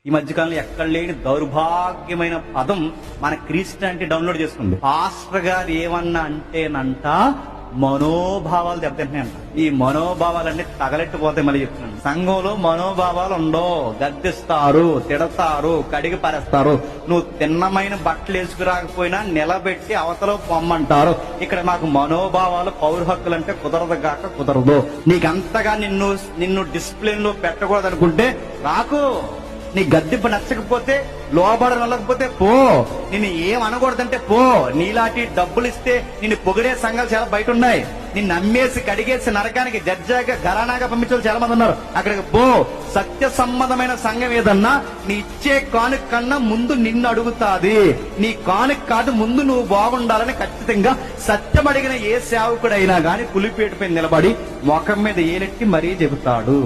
ఈ మధ్యకాలంలో ఎక్కడ లేని దౌర్భాగ్యమైన పదం మన క్రిస్టియానిటీ డౌన్లోడ్ చేసుకుంది. పాస్టర్ గారు ఏమన్నా అంటేనంట మనోభావాలు దెబ్బతింటున్నాయంట. ఈ మనోభావాలన్నీ తగలెట్టిపోతాయి. మళ్ళీ చెప్తున్నాను, సంఘంలో మనోభావాలు ఉండవు. గద్దిస్తారు, తిడతారు, కడిగి పారేస్తారు. నువ్వు తిన్నమైన బట్టలు వేసుకురాకపోయినా నిలబెట్టి అవతల పొమ్మంటారు. ఇక్కడ నాకు మనోభావాలు, పౌర హక్కులు అంటే కుదరదు గాక కుదరదు. నీకంతగా నిన్ను డిసిప్లిన్ లో పెట్టకూడదు అనుకుంటే రాకు. నీ గద్దెంపు నచ్చకపోతే, లోబడనలేకపోతే పో. నిన్ను ఏం అనకూడదంటే పో. నీలాంటి డబ్బులు ఇస్తే నిన్ను పొగిడే సంఘాలు చాలా బయట ఉన్నాయి. నిన్ను నమ్మేసి కడిగేసి నరకానికి జడ్జాగా ఘరానాగా పంపించే చాలా మంది ఉన్నారు. అక్కడికి పో. సత్య సంబంధమైన సంఘం ఏదన్నా నీ ఇచ్చే కానుక కన్నా ముందు నిన్ను అడుగుతాది. నీ కానుక కాదు, ముందు నువ్వు బాగుండాలని ఖచ్చితంగా సత్యం అడిగిన ఏ సేవకుడైనా గాని పులిపేటపై నిలబడి ముఖం మీద ఏలెట్టి మరీ చెబుతాడు.